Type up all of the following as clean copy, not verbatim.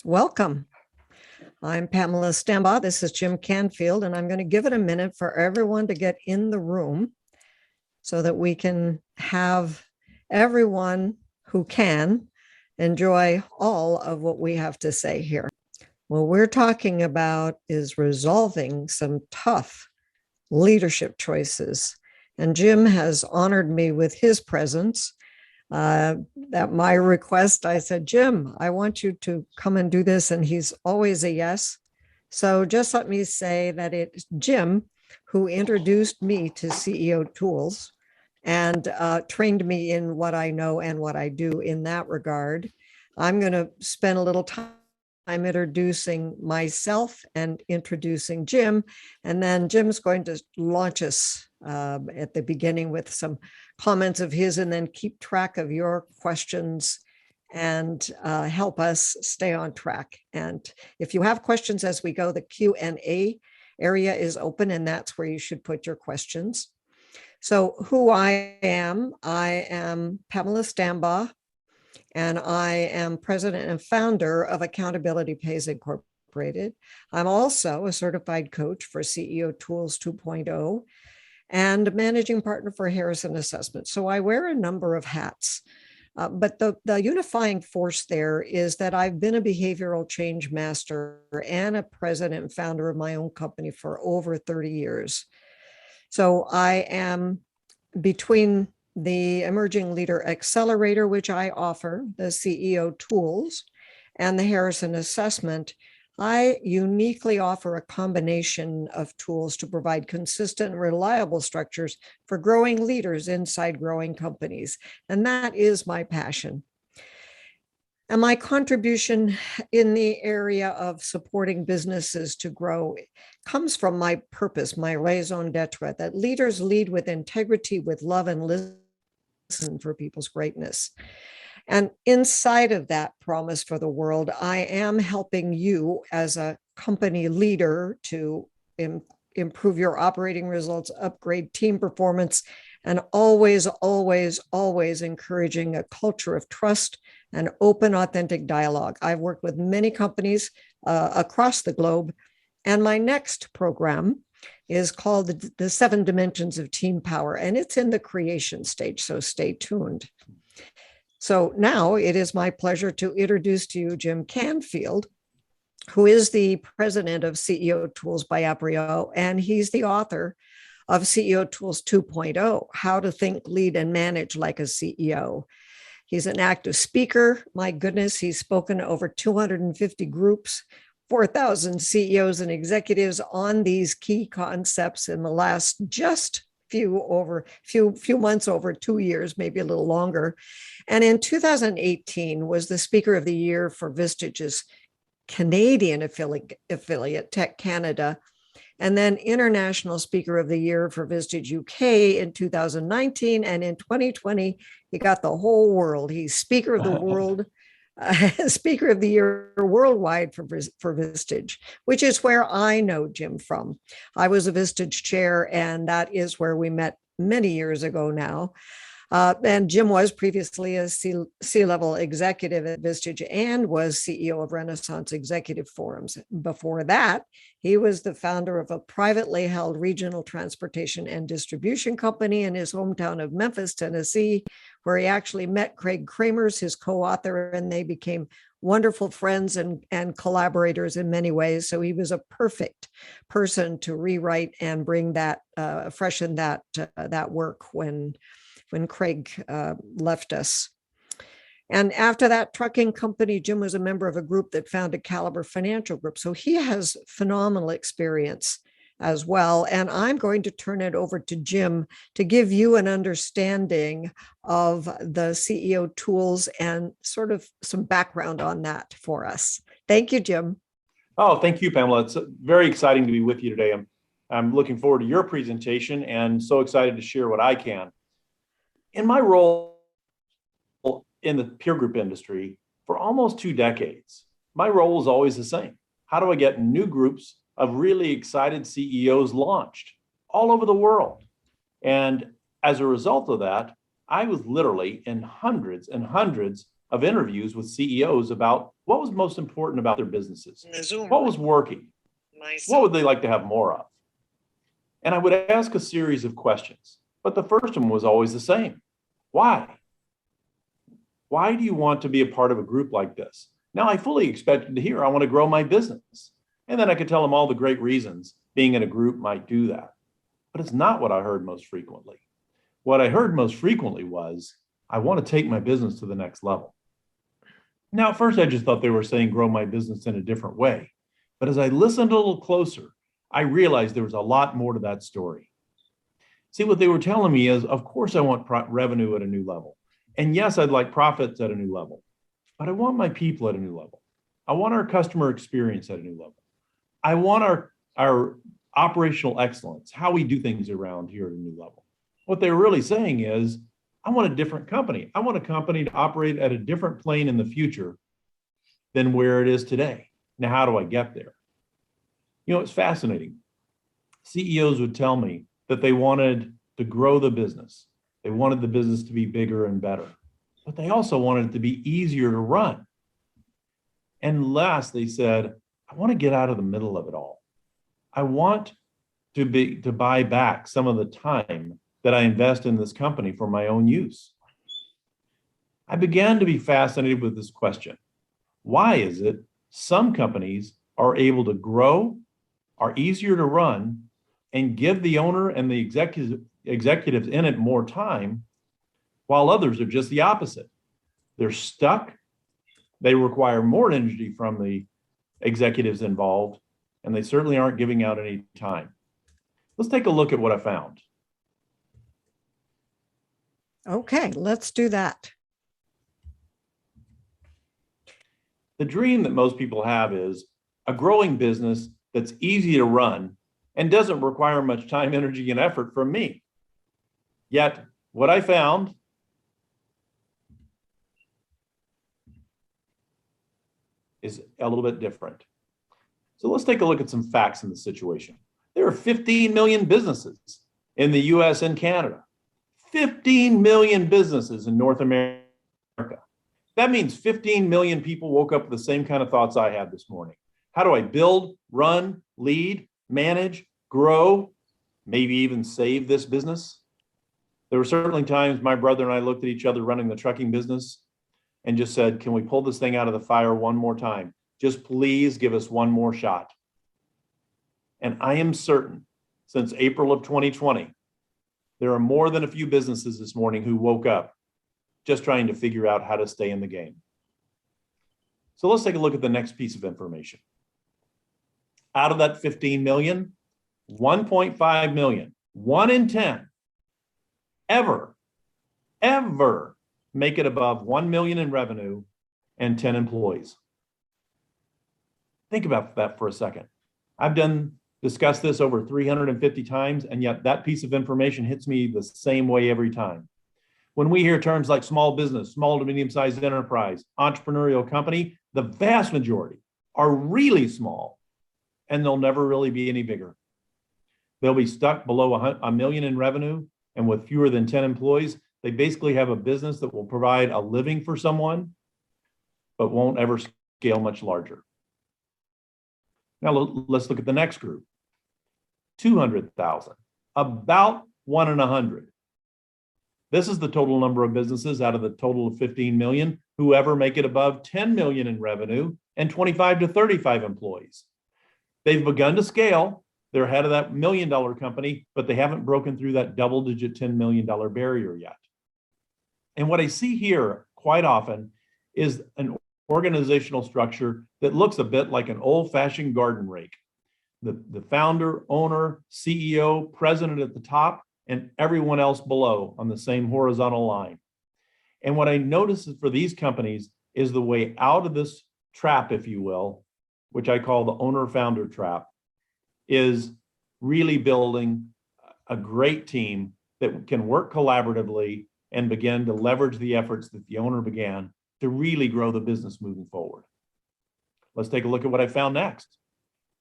Welcome. I'm Pamela Stambaugh. This is Jim Canfield, and I'm going to give it a minute for everyone to get in the room so that we can have everyone who can enjoy all of what we have to say here. What we're talking about is resolving some tough leadership choices. And Jim has honored me with his presence. At my request, I said, Jim, I want you to come and do this. And he's always a yes. So just let me say that it's Jim who introduced me to CEO tools and trained me in what I know and what I do in that regard. I'm going to spend a little time introducing myself and introducing Jim. And then Jim's going to launch us at the beginning with some comments of his, and then keep track of your questions and help us stay on track. And if you have questions as we go, the Q&A area is open, and that's where you should put your questions. So who I am Pamela Stambaugh, and I am president and founder of Accountability Pays Incorporated. I'm also a certified coach for CEO Tools 2.0 and managing partner for Harrison Assessment. So I wear a number of hats. But the unifying force there is that I've been a behavioral change master and a president and founder of my own company for over 30 years. So I am between the Emerging Leader Accelerator, which I offer, the CEO tools, and the Harrison Assessment. I uniquely offer a combination of tools to provide consistent and reliable structures for growing leaders inside growing companies. And that is my passion. And my contribution in the area of supporting businesses to grow comes from my purpose, my raison d'etre, that leaders lead with integrity, with love, and listen for people's greatness. And inside of that promise for the world, I am helping you as a company leader to improve your operating results, upgrade team performance, and always, always, always encouraging a culture of trust and open, authentic dialogue. I've worked with many companies across the globe, and my next program is called the 7 Dimensions of Team Power, and it's in the creation stage, so stay tuned. So now it is my pleasure to introduce to you Jim Canfield, who is the president of CEO Tools by Aprio, and he's the author of CEO Tools 2.0, How to Think, Lead, and Manage Like a CEO. He's an active speaker. My goodness, he's spoken to over 250 groups, 4,000 CEOs and executives on these key concepts in the last just few months, over 2 years, maybe a little longer. And in 2018 was the Speaker of the Year for Vistage's Canadian affiliate, Tech Canada, and then International Speaker of the Year for Vistage UK in 2019. And in 2020, he got the whole world. He's Speaker of the World, Speaker of the Year worldwide for Vistage, which is where I know Jim from. I was a Vistage chair, and that is where we met many years ago now. And Jim was previously a C-level executive at Vistage and was CEO of Renaissance Executive Forums. Before that, he was the founder of a privately held regional transportation and distribution company in his hometown of Memphis, Tennessee, where he actually met Craig Kramers, his co-author, and they became wonderful friends and collaborators in many ways. So he was a perfect person to rewrite and bring that, freshen that work when Craig left us. And after that trucking company, Jim was a member of a group that founded Caliber Financial Group. So he has phenomenal experience as well. And I'm going to turn it over to Jim to give you an understanding of the CEO tools and sort of some background on that for us. Thank you, Jim. Oh, thank you, Pamela. It's very exciting to be with you today. I'm looking forward to your presentation and so excited to share what I can. In my role in the peer group industry for almost 2 decades, my role is always the same. How do I get new groups of really excited CEOs launched all over the world? And as a result of that, I was literally in hundreds and hundreds of interviews with CEOs about what was most important about their businesses, what was working, what would they like to have more of. And I would ask a series of questions, but the first one was always the same. Why? Why do you want to be a part of a group like this? Now, I fully expected to hear, I want to grow my business. And then I could tell them all the great reasons being in a group might do that. But it's not what I heard most frequently. What I heard most frequently was, I want to take my business to the next level. Now, at first, I just thought they were saying grow my business in a different way. But as I listened a little closer, I realized there was a lot more to that story. See, what they were telling me is, of course, I want revenue at a new level. And yes, I'd like profits at a new level, but I want my people at a new level. I want our customer experience at a new level. I want our operational excellence, how we do things around here at a new level. What they were really saying is, I want a different company. I want a company to operate at a different plane in the future than where it is today. Now, how do I get there? You know, it's fascinating. CEOs would tell me that they wanted to grow the business. They wanted the business to be bigger and better, but they also wanted it to be easier to run. And last, they said, I want to get out of the middle of it all. I want to buy back some of the time that I invest in this company for my own use. I began to be fascinated with this question. Why is it some companies are able to grow, are easier to run, and give the owner and the executives in it more time, while others are just the opposite? They're stuck. They require more energy from the executives involved, and they certainly aren't giving out any time. Let's take a look at what I found. Okay, let's do that. The dream that most people have is a growing business that's easy to run and doesn't require much time, energy, and effort from me. Yet, what I found is a little bit different. So let's take a look at some facts in the situation. There are 15 million businesses in the US and Canada. 15 million businesses in North America. That means 15 million people woke up with the same kind of thoughts I had this morning. How do I build, run, lead, manage, grow, maybe even save this business? There were certainly times my brother and I looked at each other running the trucking business and just said, can we pull this thing out of the fire one more time? Just please give us one more shot. And I am certain since April of 2020, there are more than a few businesses this morning who woke up just trying to figure out how to stay in the game. So let's take a look at the next piece of information. Out of that 15 million, 1.5 million, 1 in 10, ever make it above 1 million in revenue and 10 employees. Think about that for a second. I've discussed this over 350 times, and yet that piece of information hits me the same way every time. When we hear terms like small business, small to medium-sized enterprise, entrepreneurial company, the vast majority are really small, and they'll never really be any bigger. They'll be stuck below a million in revenue, and with fewer than 10 employees, they basically have a business that will provide a living for someone, but won't ever scale much larger. Now let's look at the next group. 200,000, about 1 in 100. This is the total number of businesses out of the total of 15 million who ever make it above 10 million in revenue and 25 to 35 employees. They've begun to scale. They're ahead of that $1 million company, but they haven't broken through that double-digit $10 million barrier yet. And what I see here quite often is an organizational structure that looks a bit like an old-fashioned garden rake. The founder, owner, CEO, president at the top, and everyone else below on the same horizontal line. And what I notice is for these companies is the way out of this trap, if you will, which I call the owner-founder trap, is really building a great team that can work collaboratively and begin to leverage the efforts that the owner began to really grow the business moving forward. Let's take a look at what I found next.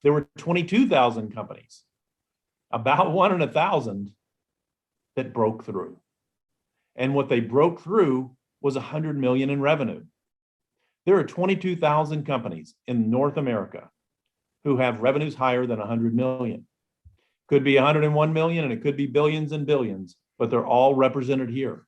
There were 22,000 companies, about 1 in 1,000 that broke through. And what they broke through was 100 million in revenue. There are 22,000 companies in North America who have revenues higher than 100 million. Could be 101 million and it could be billions and billions, but they're all represented here.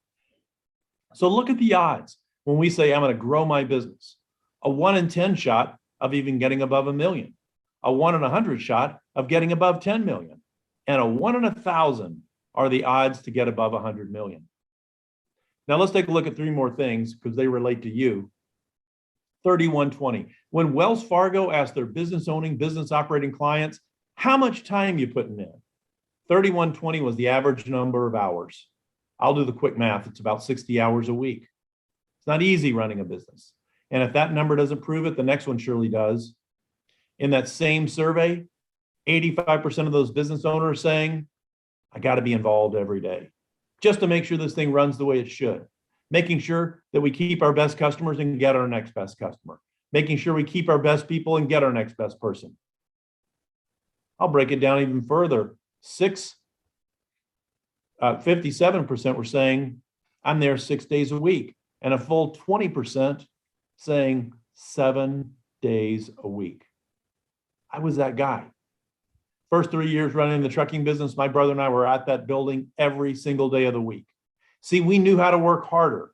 So look at the odds when we say I'm going to grow my business. A 1 in 10 shot of even getting above a million, a 1 in 100 shot of getting above 10 million, and a 1 in 1,000 are the odds to get above 100 million. Now let's take a look at 3 more things because they relate to you. 3120. When Wells Fargo asked their business owning, business operating clients, how much time you putting in? 3120 was the average number of hours. I'll do the quick math. It's about 60 hours a week. It's not easy running a business. And if that number doesn't prove it, the next one surely does. In that same survey, 85% of those business owners saying, I got to be involved every day just to make sure this thing runs the way it should. Making sure that we keep our best customers and get our next best customer. Making sure we keep our best people and get our next best person. I'll break it down even further. 57% were saying, I'm there 6 days a week. And a full 20% saying 7 days a week. I was that guy. First 3 years running the trucking business, my brother and I were at that building every single day of the week. See, we knew how to work harder.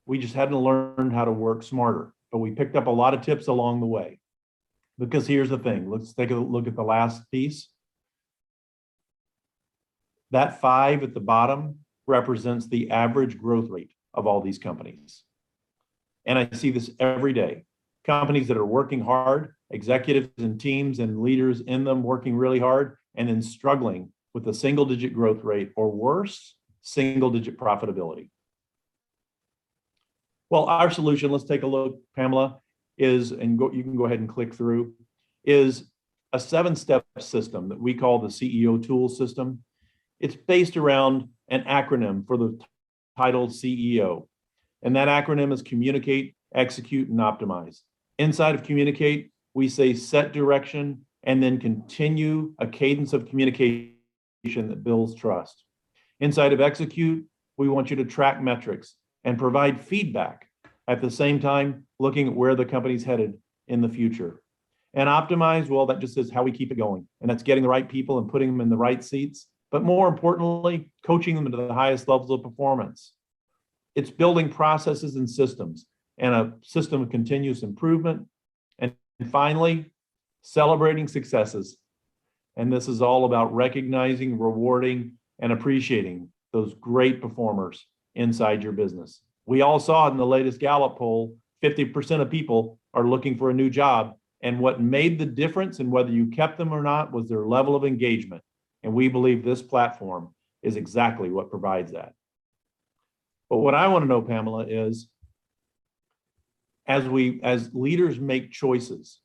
We just hadn't learned how to work smarter, but we picked up a lot of tips along the way. Because here's the thing, let's take a look at the last piece. That 5 at the bottom represents the average growth rate of all these companies. And I see this every day. Companies that are working hard, executives and teams and leaders in them working really hard, and then struggling with a single-digit growth rate or worse, single-digit profitability. Well, our solution, let's take a look, Pamela, is, and you can go ahead and click through, is a 7-step system that we call the CEO tool system. It's based around an acronym for the title CEO. And that acronym is communicate, execute, and optimize. Inside of communicate, we say set direction and then continue a cadence of communication that builds trust. Inside of execute, we want you to track metrics and provide feedback at the same time looking at where the company's headed in the future. And optimize, well, that just is how we keep it going. And that's getting the right people and putting them in the right seats. But more importantly, coaching them to the highest levels of performance. It's building processes and systems and a system of continuous improvement. And finally, celebrating successes. And this is all about recognizing, rewarding, and appreciating those great performers inside your business. We all saw it in the latest Gallup poll, 50% of people are looking for a new job. And what made the difference in whether you kept them or not was their level of engagement. And we believe this platform is exactly what provides that. But what I want to know, Pamela, is as leaders make choices,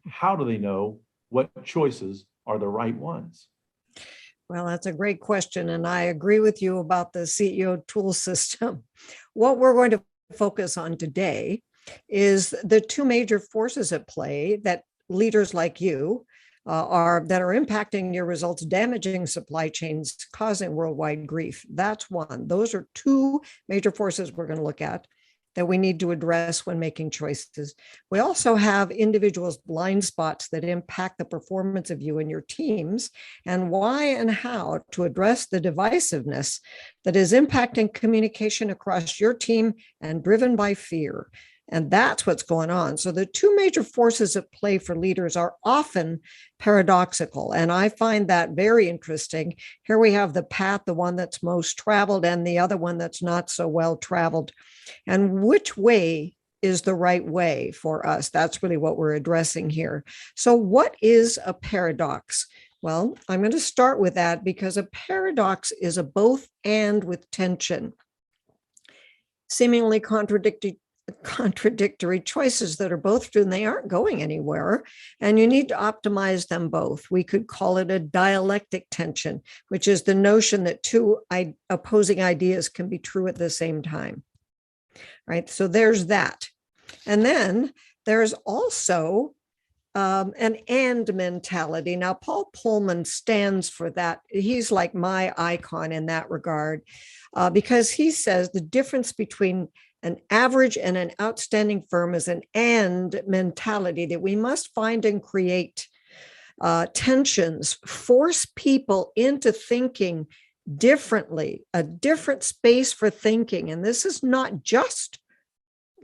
how do they know what choices are the right ones? Well, that's a great question. And I agree with you about the CEO tool system. What we're going to focus on today is the 2 major forces at play that leaders like you that are impacting your results, damaging supply chains, causing worldwide grief. That's one. Those are 2 major forces we're going to look at that we need to address when making choices. We also have individuals' blind spots that impact the performance of you and your teams, and why and how to address the divisiveness that is impacting communication across your team and driven by fear. And that's what's going on. So the 2 major forces at play for leaders are often paradoxical. And I find that very interesting. Here we have the path, the one that's most traveled, and the other one that's not so well traveled. And which way is the right way for us? That's really what we're addressing here. So what is a paradox? Well, I'm going to start with that because a paradox is a both and with tension. Seemingly contradictory choices that are both true and they aren't going anywhere, and you need to optimize them both. We could call it a dialectic tension, which is the notion that 2 opposing ideas can be true at the same time. Right? So there's that. And then there's also an and mentality. Now, Paul Pullman stands for that. He's like my icon in that regard, because he says the difference between An average and an outstanding firm is an and mentality that we must find and create tensions, force people into thinking differently, a different space for thinking. And this is not just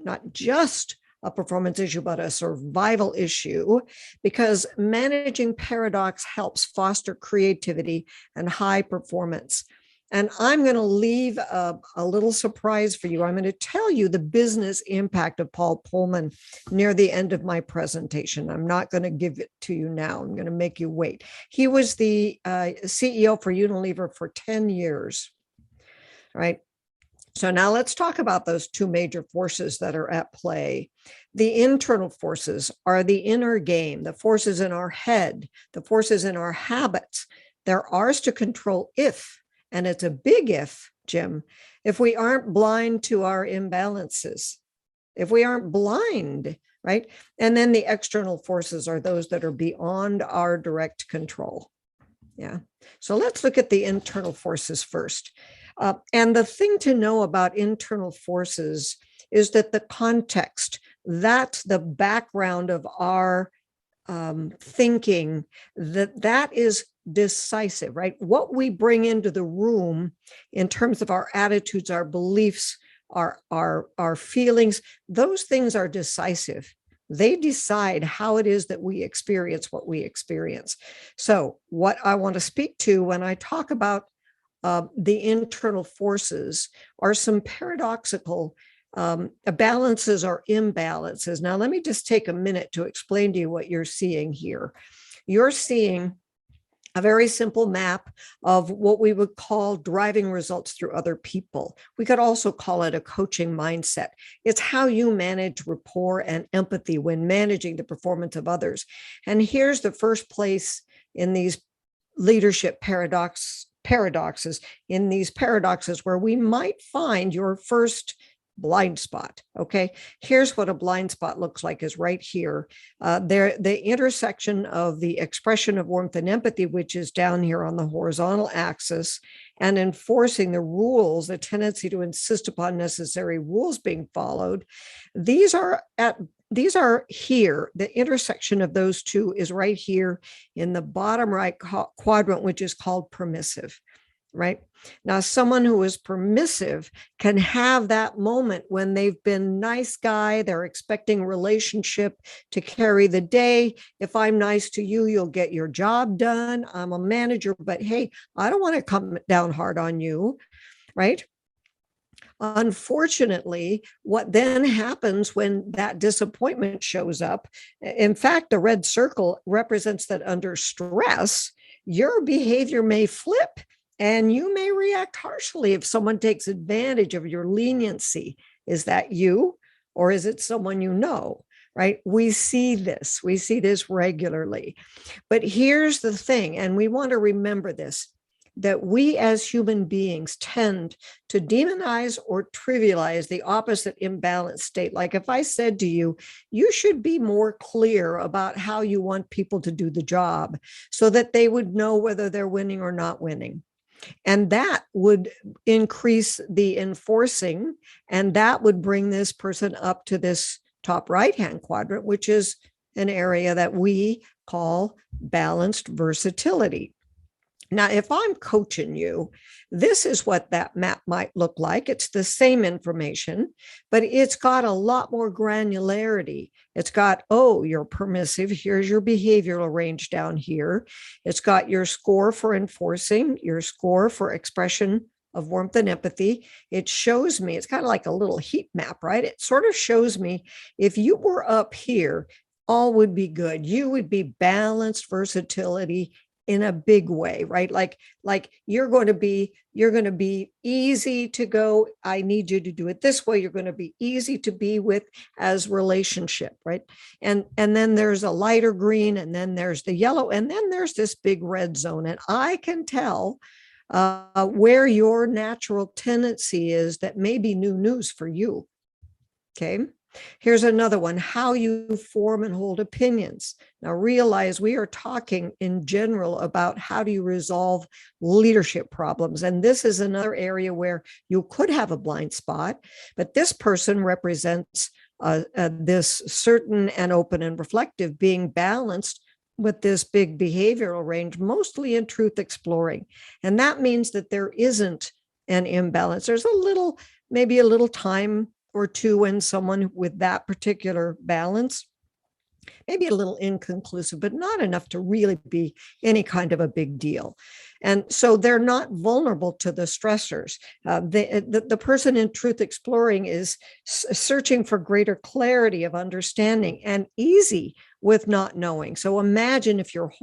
a performance issue, but a survival issue, because managing paradox helps foster creativity and high performance. And I'm going to leave a little surprise for you. I'm going to tell you the business impact of Paul Pullman near the end of my presentation. I'm not going to give it to you now. I'm going to make you wait. He was the CEO for Unilever for 10 years, right? So now let's talk about those two major forces that are at play. The internal forces are the inner game, the forces in our head, the forces in our habits. They're ours to control if, and it's a big if, Jim, if we aren't blind to our imbalances, if we aren't blind, right? And then the external forces are those that are beyond our direct control. Yeah. So let's look at the internal forces first. And the thing to know about internal forces is that the context, that's the background of our thinking, that is decisive, right? What we bring into the room in terms of our attitudes, our beliefs, our feelings, those things are decisive. They decide how it is that we experience what we experience. So what I want to speak to when I talk about the internal forces are some paradoxical balances or imbalances. Now, let me just take a minute to explain to you what you're seeing here. You're seeing a very simple map of what we would call driving results through other people. We could also call it a coaching mindset. It's how you manage rapport and empathy when managing the performance of others. And here's the first place in these leadership paradoxes, in these paradoxes where we might find your first blind spot. Okay, here's what a blind spot looks like, is right here. The intersection of the expression of warmth and empathy, which is down here on the horizontal axis, and enforcing the rules, the tendency to insist upon necessary rules being followed. These are here. The intersection of those two is right here in the bottom right quadrant, which is called permissive. Right? Now, someone who is permissive can have that moment when they've been nice guy, they're expecting relationship to carry the day. If I'm nice to you, you'll get your job done. I'm a manager, but hey, I don't want to come down hard on you, right? Unfortunately, what then happens when that disappointment shows up, in fact, the red circle represents that under stress, your behavior may flip. And you may react harshly if someone takes advantage of your leniency. Is that you, or is it someone you know, right? We see this regularly. But here's the thing, and we want to remember this, that we as human beings tend to demonize or trivialize the opposite imbalance state. Like if I said to you, you should be more clear about how you want people to do the job so that they would know whether they're winning or not winning. And that would increase the enforcing, and that would bring this person up to this top right-hand quadrant, which is an area that we call balanced versatility. Now, if I'm coaching you, this is what that map might look like. It's the same information, but it's got a lot more granularity. It's got, oh, you're permissive. Here's your behavioral range down here. It's got your score for enforcing, your score for expression of warmth and empathy. It shows me, it's kind of like a little heat map, right? It sort of shows me if you were up here, all would be good. You would be balanced versatility in a big way, right? Like you're going to be easy to go. I need you to do it this way. You're going to be easy to be with as relationship, right? And then there's a lighter green, and then there's the yellow, and then there's this big red zone. And I can tell where your natural tendency is that may be new news for you. Okay. Here's another one, how you form and hold opinions. Now realize we are talking in general about how do you resolve leadership problems. And this is another area where you could have a blind spot, but this person represents this certain and open and reflective, being balanced with this big behavioral range, mostly in truth exploring. And that means that there isn't an imbalance. There's maybe a little time or two when someone with that particular balance, maybe a little inconclusive, but not enough to really be any kind of a big deal. And so they're not vulnerable to the stressors. The person in truth exploring is searching for greater clarity of understanding and easy with not knowing. So imagine if you're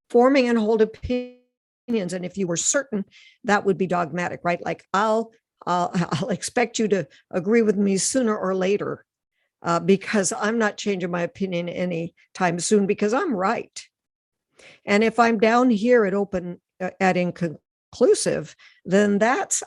forming and hold opinions, and if you were certain, that would be dogmatic, right? Like I'll expect you to agree with me sooner or later, because I'm not changing my opinion anytime soon because I'm right. And if I'm down here at inconclusive, then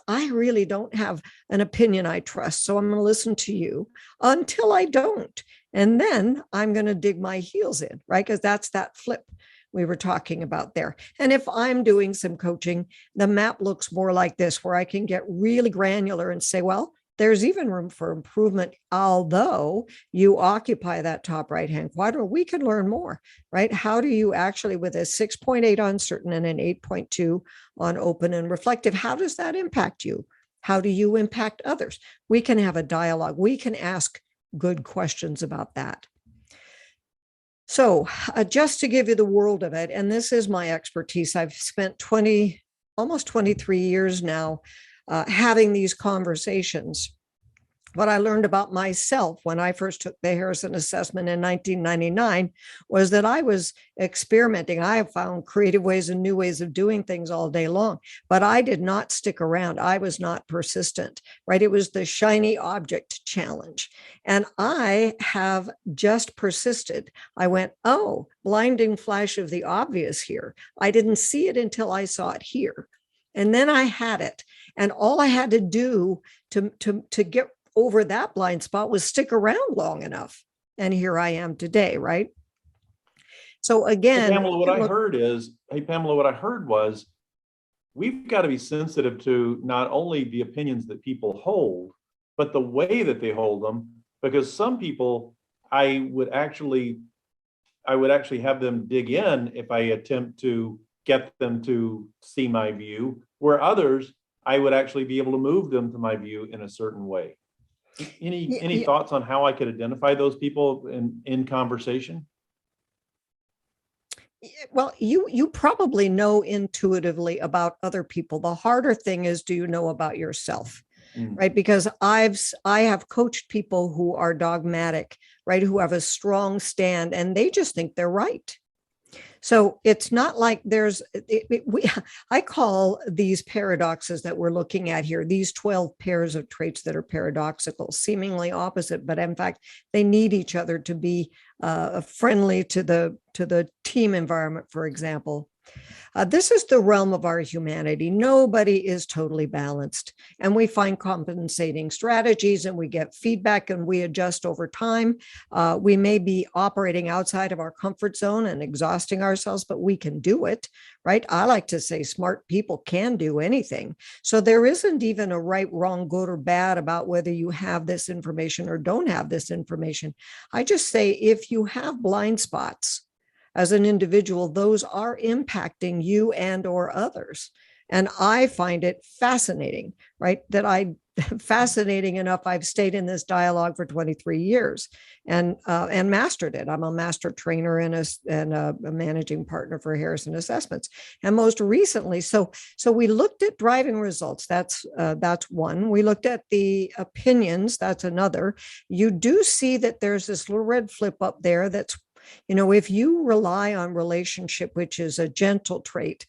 I really don't have an opinion I trust. So I'm going to listen to you until I don't. And then I'm going to dig my heels in, right? Because that's that flip we were talking about there. And if I'm doing some coaching, the map looks more like this, where I can get really granular and say, well, there's even room for improvement, although you occupy that top right-hand quadrant. We can learn more, right? How do you actually, with a 6.8 on certain and an 8.2 on open and reflective, how does that impact you? How do you impact others? We can have a dialogue. We can ask good questions about that. So just to give you the world of it, and this is my expertise, I've spent almost 23 years now having these conversations. What I learned about myself when I first took the Harrison assessment in 1999 was that I was experimenting. I have found creative ways and new ways of doing things all day long, but I did not stick around. I was not persistent, right? It was the shiny object challenge. And I have just persisted. I went, oh, blinding flash of the obvious here. I didn't see it until I saw it here. And then I had it. And all I had to do to get over that blind spot was stick around long enough. And here I am today, right? So again, Pamela, what I heard was we've got to be sensitive to not only the opinions that people hold, but the way that they hold them, because some people I would actually have them dig in if I attempt to get them to see my view, where others I would actually be able to move them to my view in a certain way. Any thoughts on how I could identify those people in conversation? Well, you probably know intuitively about other people. The harder thing is, do you know about yourself? Right? Because I have coached people who are dogmatic, right? Who have a strong stand and they just think they're right. So it's not like I call these paradoxes that we're looking at here, these 12 pairs of traits that are paradoxical, seemingly opposite, but in fact, they need each other to be friendly to the team environment, for example. This is the realm of our humanity. Nobody is totally balanced, and we find compensating strategies and we get feedback and we adjust over time. We may be operating outside of our comfort zone and exhausting ourselves, but we can do it, right? I like to say smart people can do anything. So there isn't even a right, wrong, good or bad about whether you have this information or don't have this information. I just say if you have blind spots, as an individual, those are impacting you and or others. And I find it fascinating, right? Fascinating enough, I've stayed in this dialogue for 23 years and mastered it. I'm a master trainer and a managing partner for Harrison Assessments. And most recently, so we looked at driving results. That's one. We looked at the opinions. That's another. You do see that there's this little red flip up there that's, if you rely on relationship, which is a gentle trait,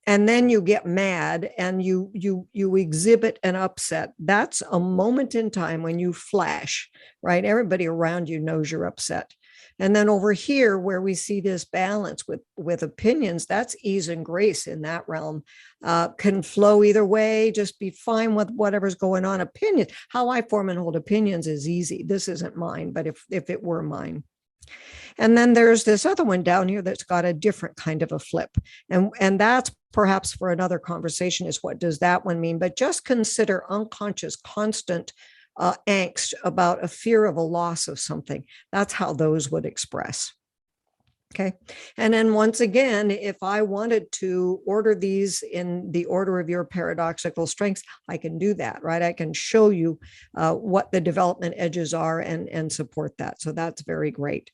and then you get mad and you exhibit an upset, that's a moment in time when you flash, right? Everybody around you knows you're upset. And then over here, where we see this balance with opinions, that's ease and grace in that realm. Can flow either way, just be fine with whatever's going on. Opinions, how I form and hold opinions is easy. This isn't mine, but if it were mine. And then there's this other one down here that's got a different kind of a flip. And that's perhaps for another conversation, is what does that one mean? But just consider unconscious, constant angst about a fear of a loss of something. That's how those would express. Okay. And then once again, if I wanted to order these in the order of your paradoxical strengths, I can do that, right? I can show you what the development edges are and support that. So that's very great.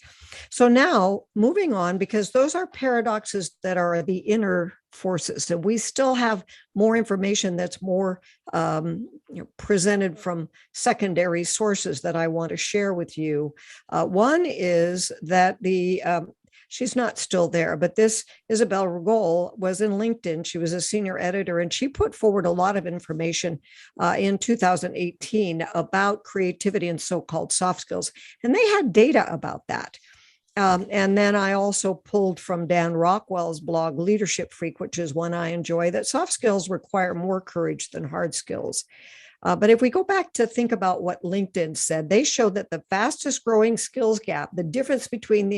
So now moving on, because those are paradoxes that are the inner forces, and we still have more information that's more presented from secondary sources that I want to share with you. One is that she's not still there, but this Isabel Regol was in LinkedIn. She was a senior editor, and she put forward a lot of information in 2018 about creativity and so-called soft skills. And they had data about that. And then I also pulled from Dan Rockwell's blog, Leadership Freak, which is one I enjoy, that soft skills require more courage than hard skills. But if we go back to think about what LinkedIn said, they showed that the fastest growing skills gap, the difference between what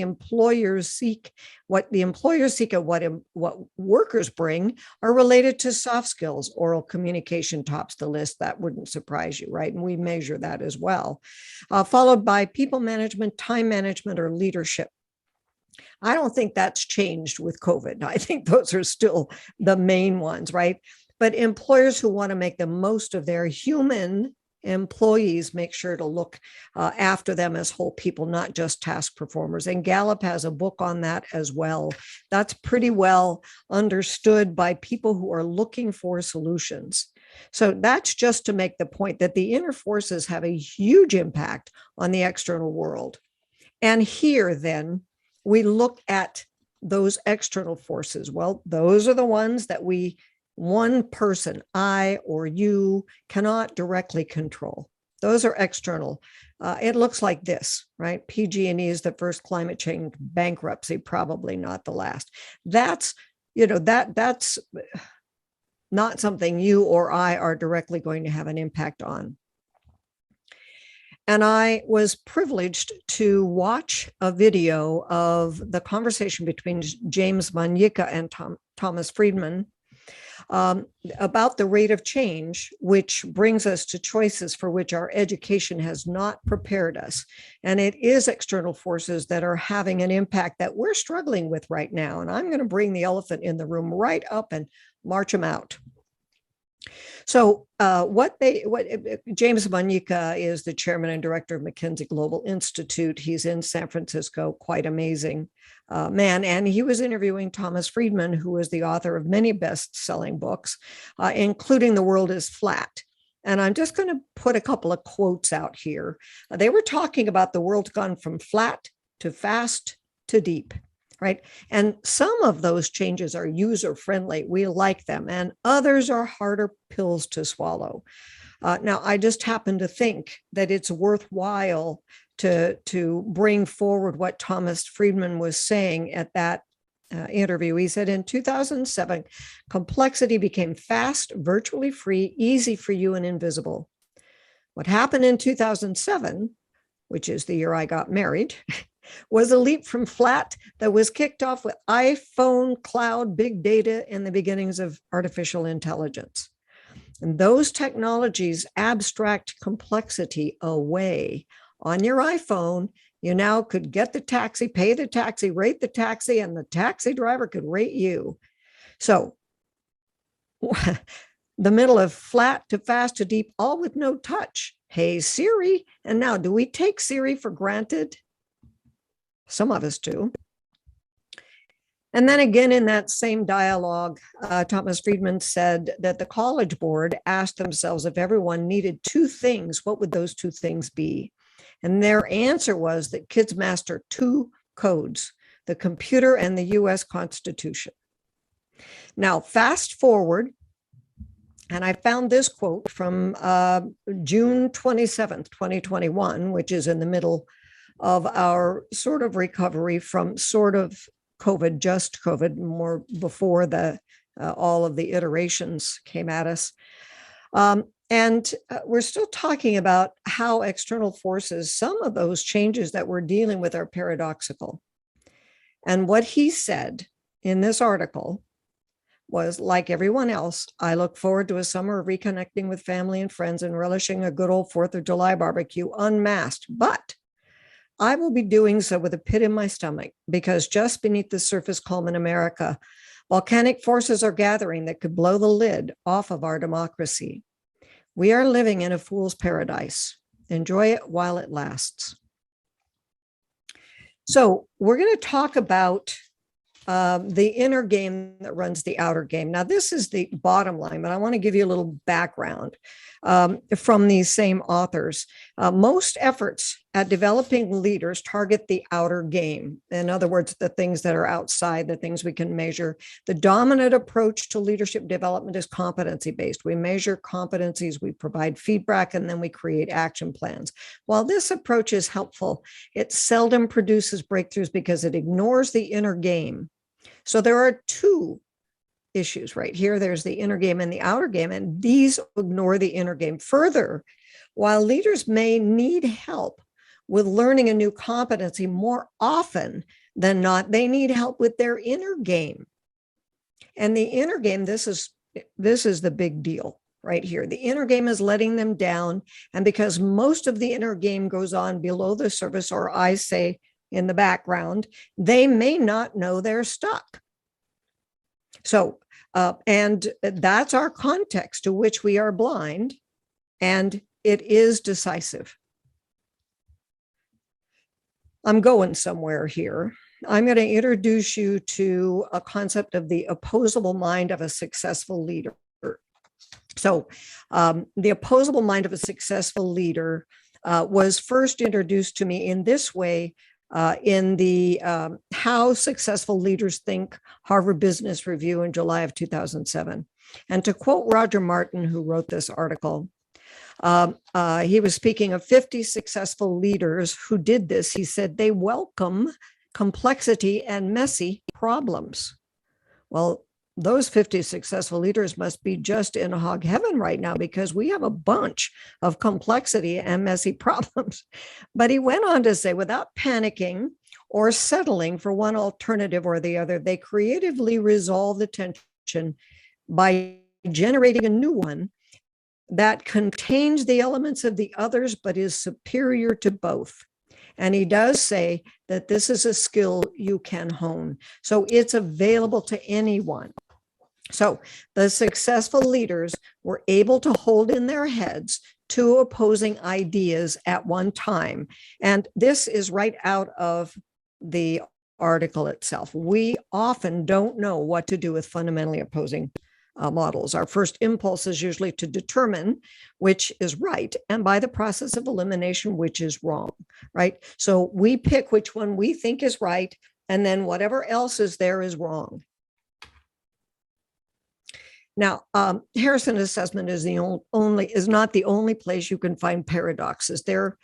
the employers seek and what workers bring, are related to soft skills. Oral communication tops the list. That wouldn't surprise you, right? And we measure that as well, followed by people management, time management, or leadership. I don't think that's changed with COVID. I think those are still the main ones, right? But employers who want to make the most of their human employees make sure to look after them as whole people, not just task performers. And Gallup has a book on that as well. That's pretty well understood by people who are looking for solutions. So that's just to make the point that the inner forces have a huge impact on the external world. And here, then, we look at those external forces. Well, those are the ones that one person, I or you, cannot directly control. Those are external. It looks like this, right? PG&E is the first climate change bankruptcy, probably not the last. That's not something you or I are directly going to have an impact on. And I was privileged to watch a video of the conversation between James Manyika and Thomas Friedman about the rate of change, which brings us to choices for which our education has not prepared us. And it is external forces that are having an impact that we're struggling with right now. And I'm going to bring the elephant in the room right up and march them out. So James Manyika is the chairman and director of McKinsey Global Institute. He's in San Francisco, quite amazing man. And he was interviewing Thomas Friedman, who is the author of many best-selling books, including The World is Flat. And I'm just going to put a couple of quotes out here. They were talking about the world's gone from flat to fast to deep. Right. And some of those changes are user friendly. We like them, and others are harder pills to swallow. Now, I just happen to think that it's worthwhile to bring forward what Thomas Friedman was saying at that interview. He said, in 2007, complexity became fast, virtually free, easy for you, and invisible. What happened in 2007, which is the year I got married, was a leap from flat that was kicked off with iPhone, cloud, big data, and the beginnings of artificial intelligence. And those technologies abstract complexity away. On your iPhone, you now could get the taxi, pay the taxi, rate the taxi, and the taxi driver could rate you. So the middle of flat to fast to deep, all with no touch. Hey, Siri. And now, do we take Siri for granted? Some of us do. And then again, in that same dialogue, Thomas Friedman said that the College Board asked themselves if everyone needed two things, what would those two things be? And their answer was that kids master two codes, the computer and the US Constitution. Now, fast forward, and I found this quote from June 27th, 2021, which is in the middle of our sort of recovery from sort of COVID, just COVID, more before the all of the iterations came at us. And we're still talking about how external forces, some of those changes that we're dealing with are paradoxical. And what he said in this article was, like everyone else, I look forward to a summer of reconnecting with family and friends and relishing a good old 4th of July barbecue unmasked. But I will be doing so with a pit in my stomach because just beneath the surface calm in America, volcanic forces are gathering that could blow the lid off of our democracy. We are living in a fool's paradise. Enjoy it while it lasts. So we're going to talk about the inner game that runs the outer game. Now, this is the bottom line, but I want to give you a little background from these same authors. Most efforts at developing leaders target the outer game. In other words, the things that are outside, the things we can measure. The dominant approach to leadership development is competency-based. We measure competencies, we provide feedback, and then we create action plans. While this approach is helpful, it seldom produces breakthroughs because it ignores the inner game. So there are two issues right here. There's the inner game and the outer game, and these ignore the inner game. Further, while leaders may need help with learning a new competency, more often than not, they need help with their inner game. And the inner game, this is the big deal right here. The inner game is letting them down. And because most of the inner game goes on below the surface, or I say in the background, they may not know they're stuck. So, and that's our context to which we are blind, and it is decisive. I'm going somewhere here. I'm going to introduce you to a concept of the opposable mind of a successful leader. So, the opposable mind of a successful leader was first introduced to me in this way in the How Successful Leaders Think Harvard Business Review in July of 2007. And to quote Roger Martin, who wrote this article, he was speaking of 50 successful leaders who did this. He said they welcome complexity and messy problems. Well, those 50 successful leaders must be just in hog heaven right now because we have a bunch of complexity and messy problems. But he went on to say, without panicking or settling for one alternative or the other, they creatively resolve the tension by generating a new one that contains the elements of the others, but is superior to both. And he does say that this is a skill you can hone. So it's available to anyone. So the successful leaders were able to hold in their heads two opposing ideas at one time. And this is right out of the article itself. We often don't know what to do with fundamentally opposing models. Our first impulse is usually to determine which is right, and by the process of elimination, which is wrong, right? So we pick which one we think is right, and then whatever else is there is wrong. Now, Harrison assessment is not the only place you can find paradoxes. They're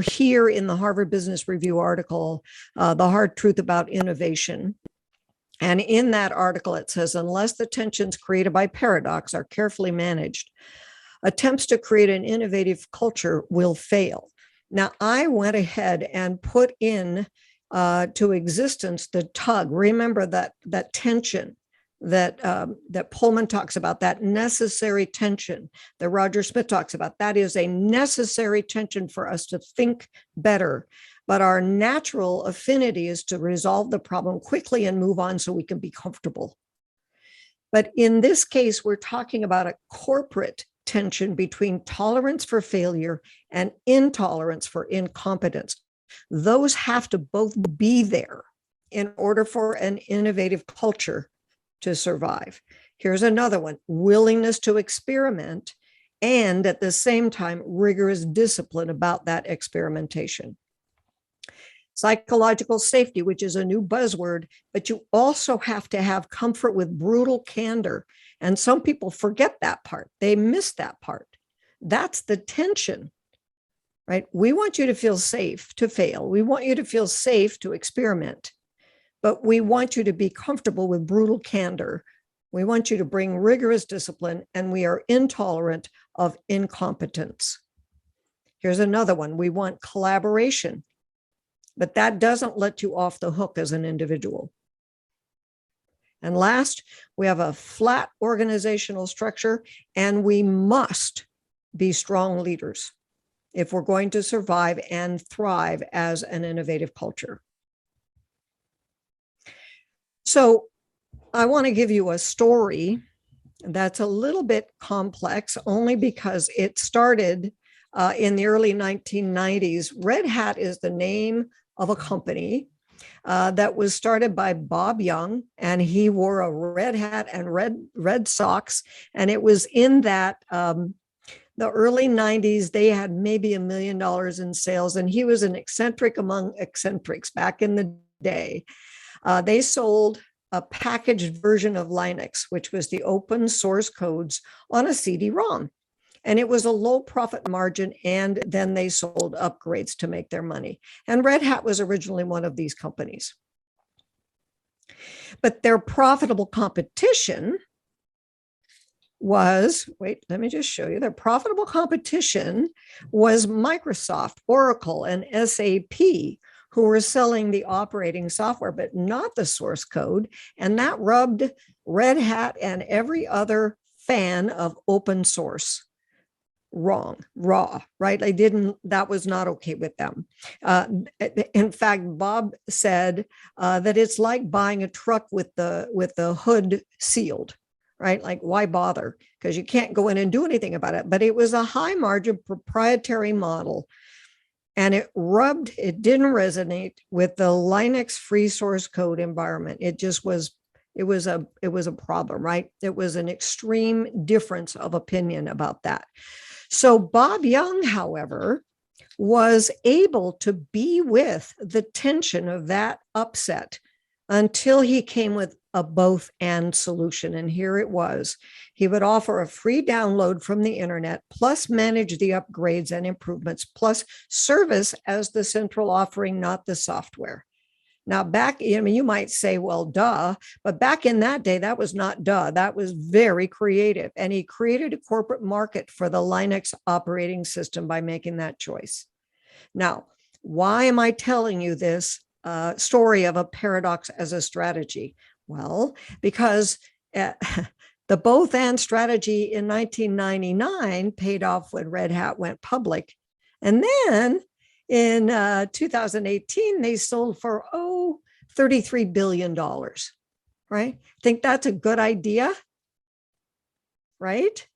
here in the Harvard Business Review article, The Hard Truth About Innovation. And in that article, it says, unless the tensions created by paradox are carefully managed, attempts to create an innovative culture will fail. Now, I went ahead and put in to existence the tug. Remember that tension that Pullman talks about, that necessary tension that Roger Smith talks about. That is a necessary tension for us to think better. But our natural affinity is to resolve the problem quickly and move on so we can be comfortable. But in this case, we're talking about a corporate tension between tolerance for failure and intolerance for incompetence. Those have to both be there in order for an innovative culture to survive. Here's another one: willingness to experiment, and at the same time, rigorous discipline about that experimentation. Psychological safety, which is a new buzzword, but you also have to have comfort with brutal candor. And some people forget that part. They miss that part. That's the tension right? We want you to feel safe to fail. We want you to feel safe to experiment, but we want you to be comfortable with brutal candor. We want you to bring rigorous discipline, and we are intolerant of incompetence. Here's another one. We want collaboration, but that doesn't let you off the hook as an individual. And last, we have a flat organizational structure, and we must be strong leaders if we're going to survive and thrive as an innovative culture. So I want to give you a story that's a little bit complex, only because it started in the early 1990s. Red Hat is the name of a company that was started by Bob Young, and he wore a red hat and red socks. And it was in that the early 90s, they had maybe $1 million in sales, and he was an eccentric among eccentrics back in the day. They sold a packaged version of Linux, which was the open source codes on a CD-ROM. And it was a low profit margin, and then they sold upgrades to make their money. And Red Hat was originally one of these companies. But their profitable competition was, wait, let me just show you. Their profitable competition was Microsoft, Oracle, and SAP, who were selling the operating software, but not the source code. And that rubbed Red Hat and every other fan of open source raw, right? That was not okay with them. In fact, Bob said that it's like buying a truck with the hood sealed, right? Like, why bother? Because you can't go in and do anything about it. But it was a high margin proprietary model. And it didn't resonate with the Linux free source code environment. It was a problem, right? It was an extreme difference of opinion about that. So Bob Young, however, was able to be with the tension of that upset until he came with a both and solution. And here it was. He would offer a free download from the internet, plus manage the upgrades and improvements, plus service as the central offering, not the software. Now, you might say, well, duh, but back in that day, that was not duh. That was very creative. And he created a corporate market for the Linux operating system by making that choice. Now, why am I telling you this story of a paradox as a strategy? Well, because the both and strategy in 1999 paid off when Red Hat went public. And then in 2018, they sold for, $33 billion, right? Think that's a good idea, right?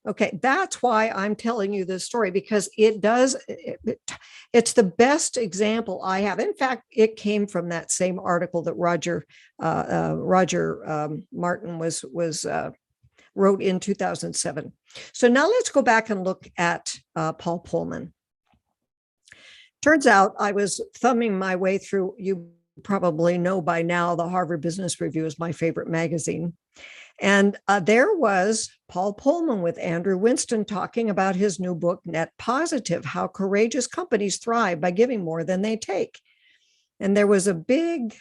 Okay, that's why I'm telling you this story, because it's the best example I have. In fact, it came from that same article that Roger Martin wrote in 2007. So now let's go back and look at Paul Pullman. Turns out I was thumbing my way through, you probably know by now, the Harvard Business Review is my favorite magazine. And there was Paul Pullman with Andrew Winston talking about his new book, Net Positive, How Courageous Companies Thrive by Giving More Than They Take. And there was a big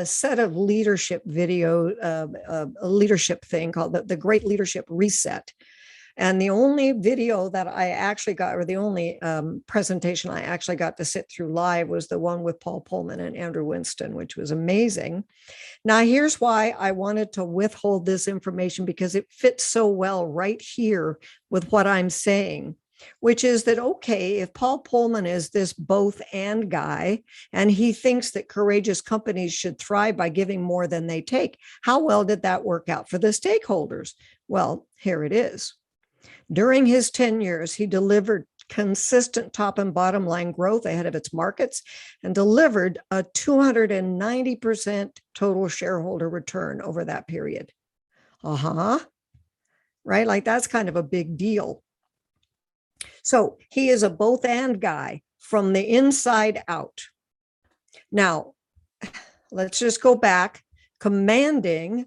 set of leadership a leadership thing called the Great Leadership Reset. And the only video that I actually got, or the only presentation I actually got to sit through live, was the one with Paul Pullman and Andrew Winston, which was amazing. Now, here's why I wanted to withhold this information, because it fits so well right here with what I'm saying, which is that, okay, if Paul Pullman is this both and guy, and he thinks that courageous companies should thrive by giving more than they take, how well did that work out for the stakeholders? Well, here it is. During his 10 years, he delivered consistent top and bottom line growth ahead of its markets and delivered a 290% total shareholder return over that period. Right? Like, that's kind of a big deal. So he is a both and guy from the inside out. Now, let's just go back. Commanding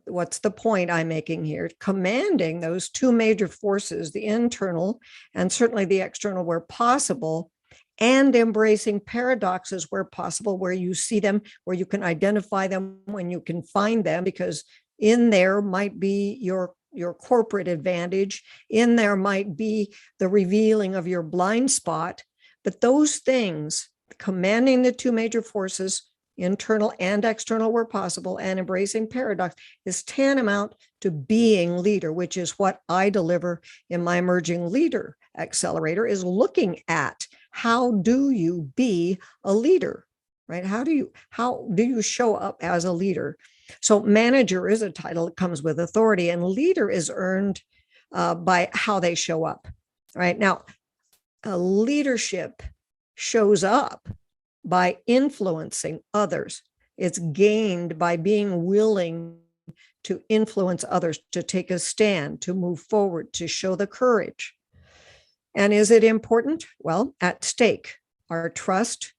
What's the point I'm making here? Commanding those two major forces, the internal and certainly the external where possible, and embracing paradoxes where possible, where you see them, where you can identify them, when you can find them, because in there might be your corporate advantage, in there might be the revealing of your blind spot. But those things, commanding the two major forces, internal and external where possible, and embracing paradox, is tantamount to being leader, which is what I deliver in my Emerging Leader Accelerator, is looking at how do you be a leader, right? How do you show up as a leader? So manager is a title that comes with authority, and leader is earned by how they show up, right? Now, leadership shows up by influencing others. It's gained by being willing to influence others, to take a stand, to move forward, to show the courage. And is it important? Well, at stake are trust,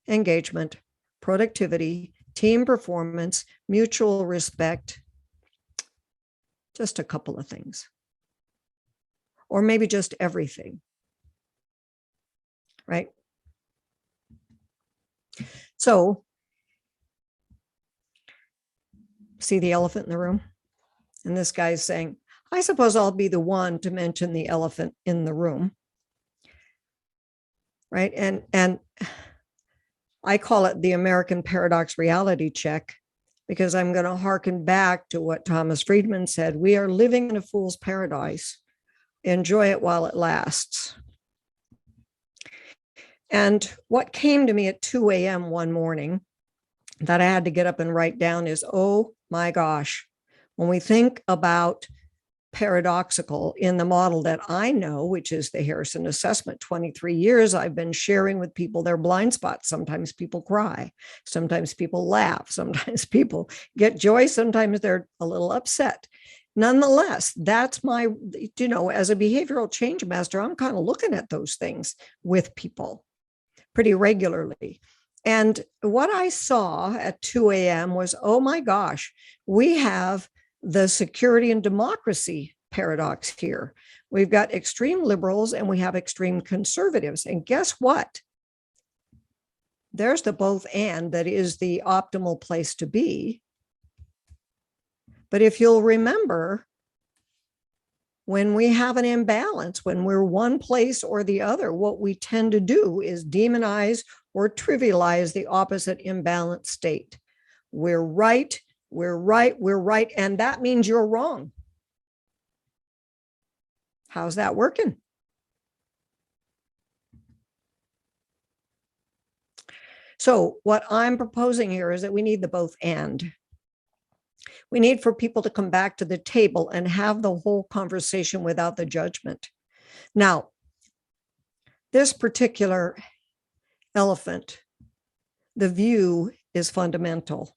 engagement, productivity, team performance, mutual respect, just a couple of things. Or maybe just everything, right? So, see the elephant in the room? And this guy's saying, I suppose I'll be the one to mention the elephant in the room. Right. And I call it the American paradox reality check, because I'm going to hearken back to what Thomas Friedman said. We are living in a fool's paradise. Enjoy it while it lasts. And what came to me at 2 a.m. one morning that I had to get up and write down is, oh my gosh, when we think about paradoxical in the model that I know, which is the Harrison assessment, 23 years I've been sharing with people their blind spots. Sometimes people cry, sometimes people laugh, sometimes people get joy, sometimes they're a little upset. Nonetheless, that's my, as a behavioral change master, I'm kind of looking at those things with people pretty regularly. And what I saw at 2 a.m. was, oh my gosh, we have the security and democracy paradox here. We've got extreme liberals and we have extreme conservatives. And guess what? There's the both and that is the optimal place to be. But if you'll remember, when we have an imbalance, when we're one place or the other, what we tend to do is demonize or trivialize the opposite imbalance state. We're right, and that means you're wrong. How's that working? So what I'm proposing here is that we need the both and. We need for people to come back to the table and have the whole conversation without the judgment. Now, this particular elephant, the view is fundamental.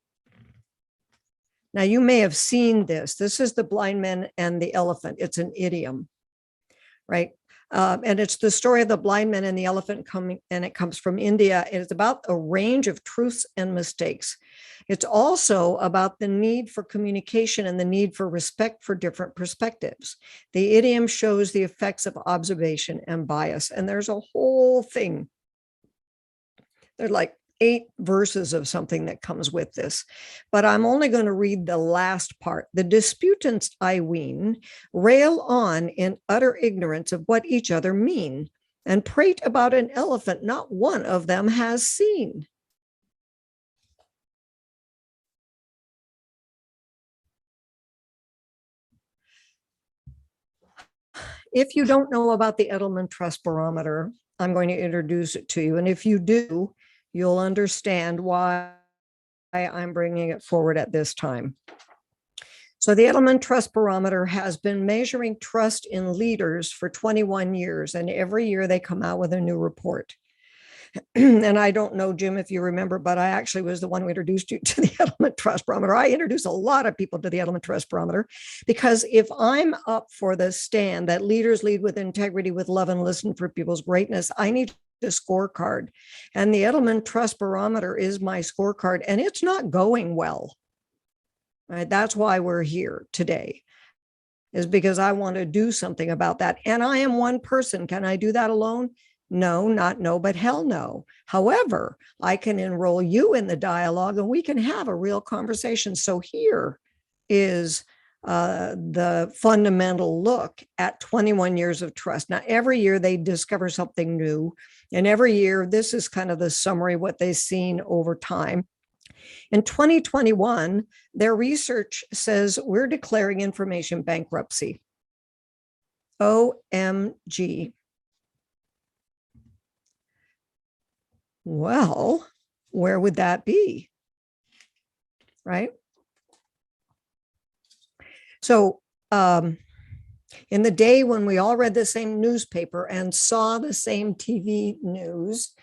Now, you may have seen this. This is the blind man and the elephant. It's an idiom, right? And it's the story of the blind man and the elephant coming, and it comes from India. It's about a range of truths and mistakes. It's also about the need for communication and the need for respect for different perspectives. The idiom shows the effects of observation and bias. And there's a whole thing. There's like 8 verses of something that comes with this, but I'm only going to read the last part. The disputants, I ween, rail on in utter ignorance of what each other mean, and prate about an elephant not one of them has seen. If you don't know about the Edelman Trust Barometer, I'm going to introduce it to you. And if you do, you'll understand why I'm bringing it forward at this time. So the Edelman Trust Barometer has been measuring trust in leaders for 21 years, and every year they come out with a new report. And I don't know, Jim, if you remember, but I actually was the one who introduced you to the Edelman Trust Barometer. I introduce a lot of people to the Edelman Trust Barometer because if I'm up for the stand that leaders lead with integrity, with love, and listen for people's greatness, I need a scorecard. And the Edelman Trust Barometer is my scorecard, and it's not going well. right? That's why we're here today, is because I want to do something about that. And I am one person. Can I do that alone? No, not no, but hell no. However, I can enroll you in the dialogue and we can have a real conversation. So here is the fundamental look at 21 years of trust. Now, every year they discover something new. And every year, this is kind of the summary, what they've seen over time. In 2021, their research says we're declaring information bankruptcy. OMG. Well, where would that be? Right? So, in the day when we all read the same newspaper and saw the same TV news,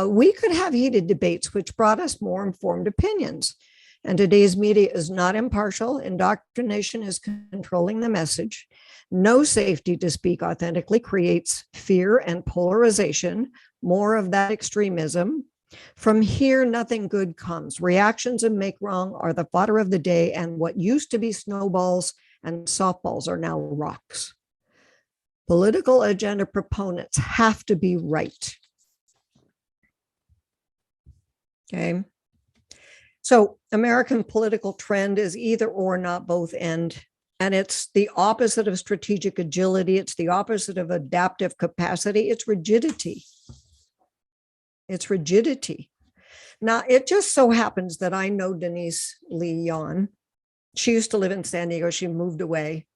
we could have heated debates, which brought us more informed opinions. And today's media is not impartial. Indoctrination is controlling the message. No safety to speak authentically creates fear and polarization, more of that extremism. From here, nothing good comes. Reactions and make wrong are the fodder of the day, and what used to be snowballs and softballs are now rocks. Political agenda proponents have to be right. Okay. So American political trend is either or, not both end. And it's the opposite of strategic agility. It's the opposite of adaptive capacity. It's rigidity. It's rigidity. Now, it just so happens that I know Denise Lee Yon. She used to live in San Diego. She moved away.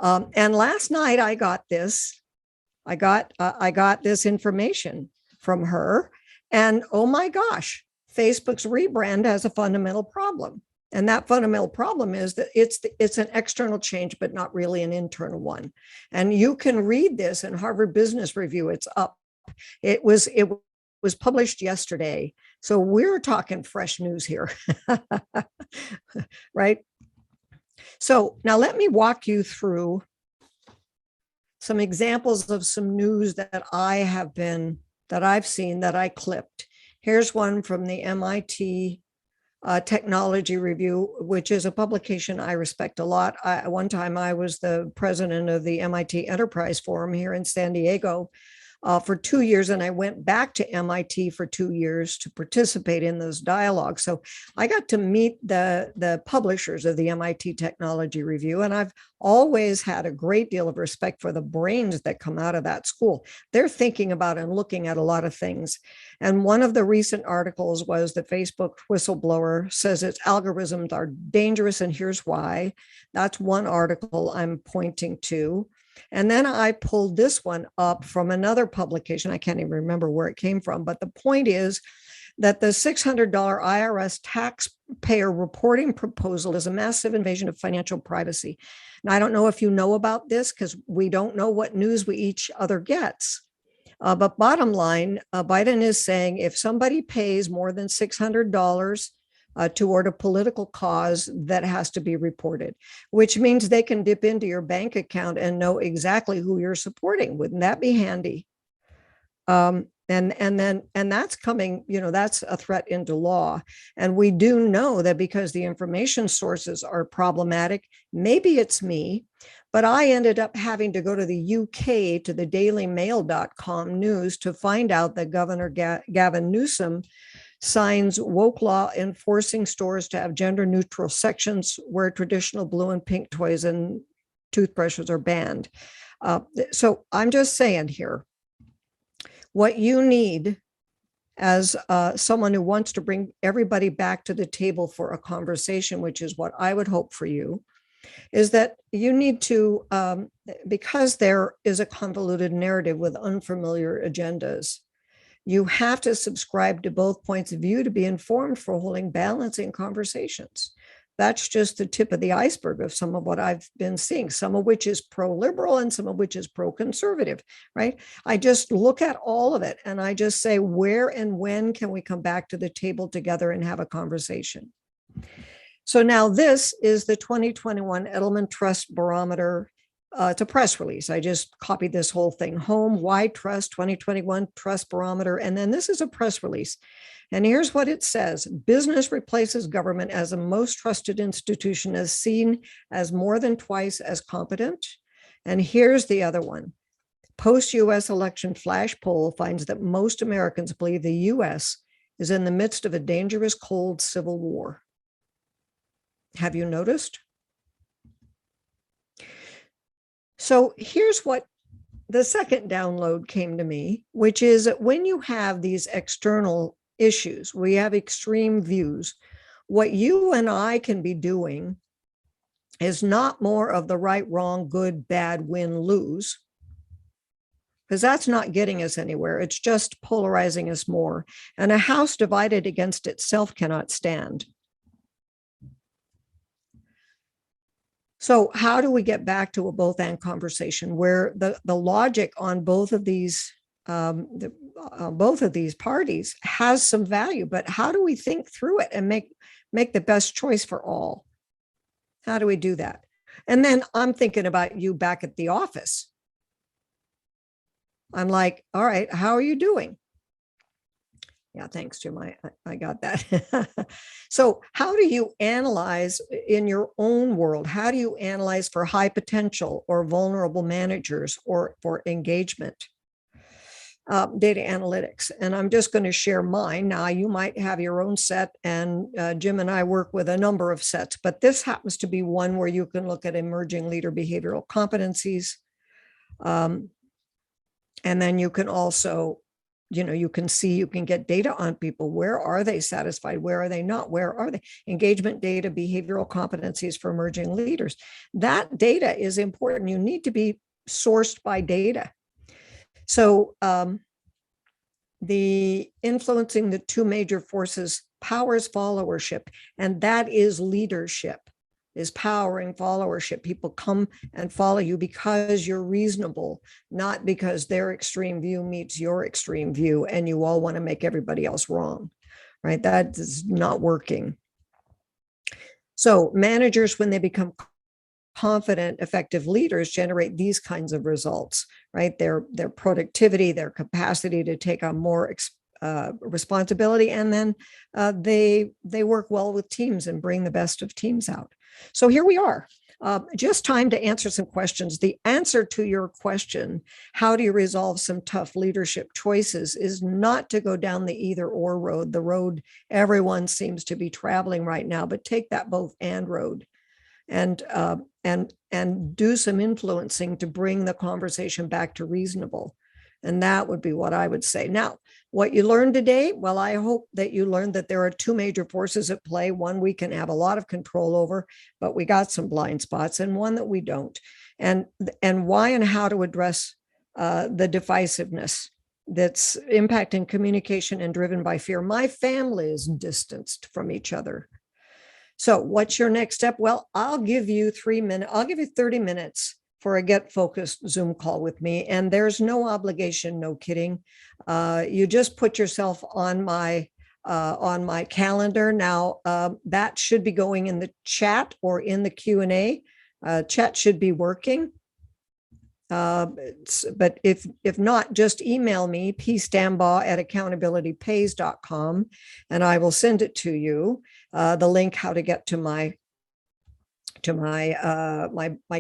And last night I got this. I got this information from her. And oh my gosh, Facebook's rebrand has a fundamental problem. And that fundamental problem is that it's an external change, but not really an internal one. And you can read this in Harvard Business Review. It's up. It was published yesterday. So we're talking fresh news here, right? So now let me walk you through some examples of some news that I've seen that I clipped. Here's one from the MIT Technology Review, which is a publication I respect a lot. One time I was the president of the MIT Enterprise Forum here in San Diego for 2 years, and I went back to MIT for 2 years to participate in those dialogues. So I got to meet the publishers of the MIT Technology Review, and I've always had a great deal of respect for the brains that come out of that school. They're thinking about and looking at a lot of things. And one of the recent articles was the Facebook whistleblower says its algorithms are dangerous, and here's why. That's one article I'm pointing to. And then I pulled this one up from another publication. I can't even remember where it came from, but the point is that the $600 IRS taxpayer reporting proposal is a massive invasion of financial privacy. Now, I don't know if you know about this because we don't know what news we each other gets. But bottom line, Biden is saying if somebody pays more than $600 toward a political cause, that has to be reported, which means they can dip into your bank account and know exactly who you're supporting. Wouldn't that be handy? And that's coming, that's a threat into law. And we do know that because the information sources are problematic, maybe it's me, but I ended up having to go to the UK to the dailymail.com news to find out that Governor Gavin Newsom signs woke law enforcing stores to have gender neutral sections where traditional blue and pink toys and toothbrushes are banned. So I'm just saying here, what you need as someone who wants to bring everybody back to the table for a conversation, which is what I would hope for you, is that you need to, because there is a convoluted narrative with unfamiliar agendas, you have to subscribe to both points of view to be informed for holding balancing conversations. That's just the tip of the iceberg of some of what I've been seeing, some of which is pro-liberal and some of which is pro-conservative, right? I just look at all of it and I just say, where and when can we come back to the table together and have a conversation? So now this is the 2021 Edelman Trust Barometer. It's a press release. I just copied this whole thing home. Why Trust 2021 Trust Barometer. And then this is a press release. And here's what it says: business replaces government as the most trusted institution, as seen as more than twice as competent. And here's the other one. Post-US election flash poll finds that most Americans believe the US is in the midst of a dangerous cold civil war. Have you noticed? So here's what the second download came to me, which is that when you have these external issues, we have extreme views, what you and I can be doing is not more of the right, wrong, good, bad, win, lose, because that's not getting us anywhere. It's just polarizing us more. And a house divided against itself cannot stand. So how do we get back to a both and conversation where the logic on both of these parties has some value, but how do we think through it and make the best choice for all? How do we do that? And then I'm thinking about you back at the office. I'm like, all right, how are you doing? Yeah, thanks, Jim. I got that. So how do you analyze in your own world? How do you analyze for high potential or vulnerable managers or for engagement? Data analytics. And I'm just going to share mine. Now, you might have your own set, and Jim and I work with a number of sets, but this happens to be one where you can look at emerging leader behavioral competencies. And then you can also, you can see, you can get data on people. Where are they satisfied? Where are they not? Where are they? Engagement data, behavioral competencies for emerging leaders. That data is important. You need to be sourced by data. So the influencing the two major forces powers followership, and that is leadership, is powering followership. People come and follow you because you're reasonable, not because their extreme view meets your extreme view and you all want to make everybody else wrong, right? That is not working. So managers, when they become confident, effective leaders, generate these kinds of results, right? Their productivity, their capacity to take on more responsibility, and then they work well with teams and bring the best of teams out. So here we are. Just time to answer some questions. The answer to your question, how do you resolve some tough leadership choices, is not to go down the either or road, the road everyone seems to be traveling right now, but take that both and road and do some influencing to bring the conversation back to reasonable. And that would be what I would say. Now, what you learned today, well, I hope that you learned that there are two major forces at play. One we can have a lot of control over, but we got some blind spots, and one that we don't. And why and how to address the divisiveness that's impacting communication and driven by fear. My family is distanced from each other. So what's your next step? Well, I'll give you 3 minutes. I'll give you 30 minutes for a Get Focused Zoom call with me. And there's no obligation, no kidding. You just put yourself on my calendar. Now, that should be going in the chat or in the Q&A. Chat should be working. But if not, just email me, pstambaugh@accountabilitypays.com, and I will send it to you. The link how to get to my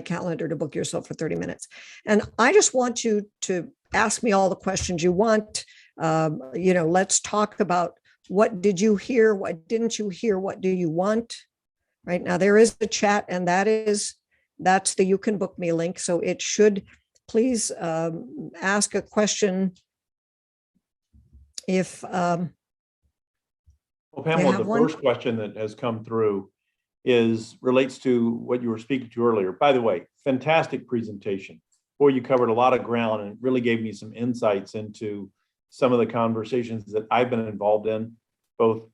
calendar to book yourself for 30 minutes. And I just want you to ask me all the questions you want. Let's talk about, what did you hear? What didn't you hear? What do you want? Right now, there is the chat, and that's the You Can Book Me link. So it should, please ask a question if well, Pamela, the first question that has come through relates to what you were speaking to earlier. By the way, fantastic presentation. Boy, you covered a lot of ground, and it really gave me some insights into some of the conversations that I've been involved in, both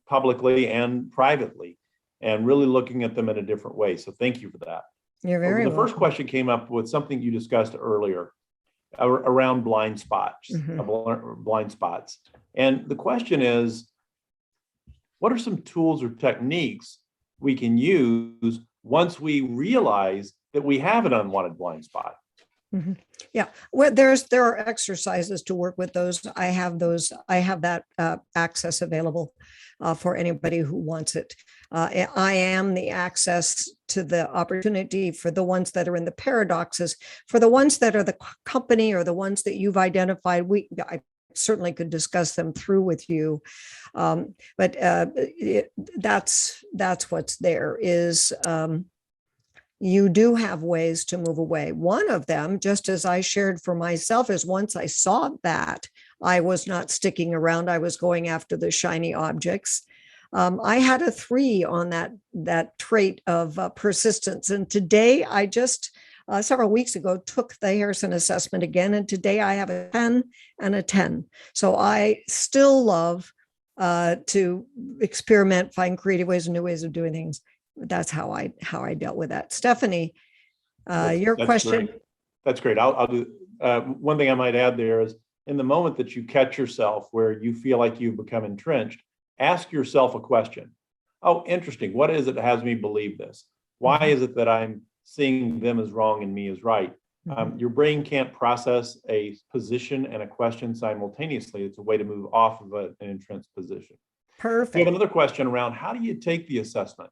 publicly and privately, and really looking at them in a different way. So thank you for that. You're very welcome. The first question came up with something you discussed earlier around blind spots, blind spots. And the question is, what are some tools or techniques we can use once we realize that we have an unwanted blind spot? Mhm. Yeah, well, there are exercises to work with those. I have those. I have that access available for anybody who wants it. I am the access to the opportunity for the ones that are in the paradoxes. For the ones that are the company or the ones that you've identified, I certainly could discuss them through with you. But that's what's there is. You do have ways to move away. One of them, just as I shared for myself, is once I saw that I was not sticking around, I was going after the shiny objects. I had a 3 on that trait of persistence, and today I just several weeks ago took the Harrison assessment again, and today I have a 10 and a 10. So I still love to experiment, find creative ways and new ways of doing things. That's how I dealt with that. Stephanie, your question. Great. That's great. I'll do one thing I might add there is in the moment that you catch yourself where you feel like you've become entrenched, ask yourself a question. Oh, interesting. What is it that has me believe this? Why is it that I'm seeing them as wrong and me as right? Your brain can't process a position and a question simultaneously. It's a way to move off of an entrenched position. Perfect. We have another question around how do you take the assessment?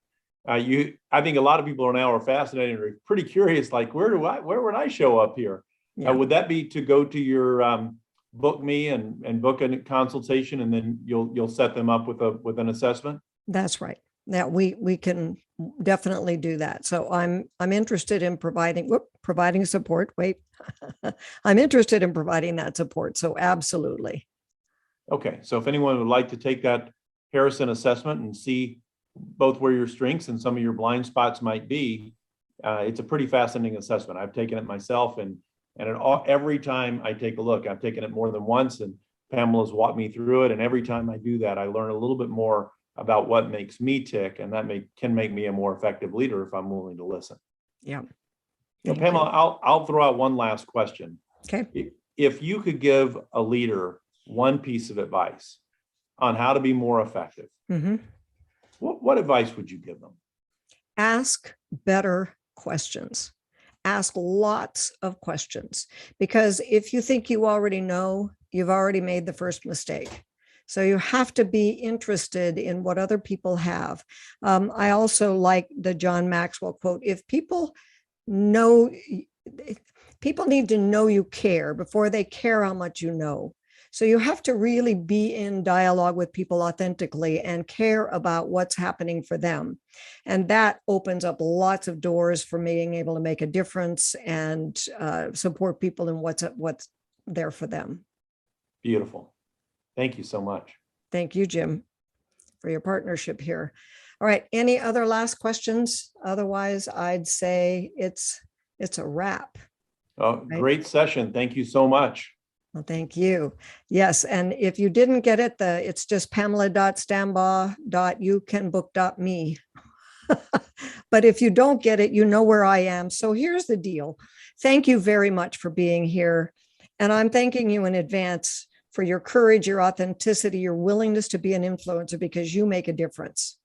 I think a lot of people now are fascinated or pretty curious, like where would I show up here? Yeah. Would that be to go to your book me and book a consultation, and then you'll set them up with an assessment? That's right. That we can definitely do that. So I'm interested in providing support. Wait, I'm interested in providing that support. So absolutely. Okay. So if anyone would like to take that Harrison assessment and see both where your strengths and some of your blind spots might be, it's a pretty fascinating assessment. I've taken it myself, and every time I take a look, I've taken it more than once, and Pamela's walked me through it. And every time I do that, I learn a little bit more about what makes me tick, and that can make me a more effective leader if I'm willing to listen. Yeah. So Pamela, I'll throw out one last question. Okay. If you could give a leader one piece of advice on how to be more effective, what advice would you give them? Ask better questions. Ask lots of questions, because if you think you already know, you've already made the first mistake. So you have to be interested in what other people have. I also like the John Maxwell quote: if people need to know you care before they care how much you know. So you have to really be in dialogue with people authentically and care about what's happening for them. And that opens up lots of doors for being able to make a difference and support people in what's there for them. Beautiful. Thank you so much. Thank you, Jim, for your partnership here. All right. Any other last questions? Otherwise, I'd say it's a wrap. Oh, right? Great session. Thank you so much. Well, thank you. Yes. And if you didn't get it, it's just pamela.stambaugh.youcanbook.me. But if you don't get it, you know where I am. So here's the deal. Thank you very much for being here. And I'm thanking you in advance for your courage, your authenticity, your willingness to be an influencer, because you make a difference.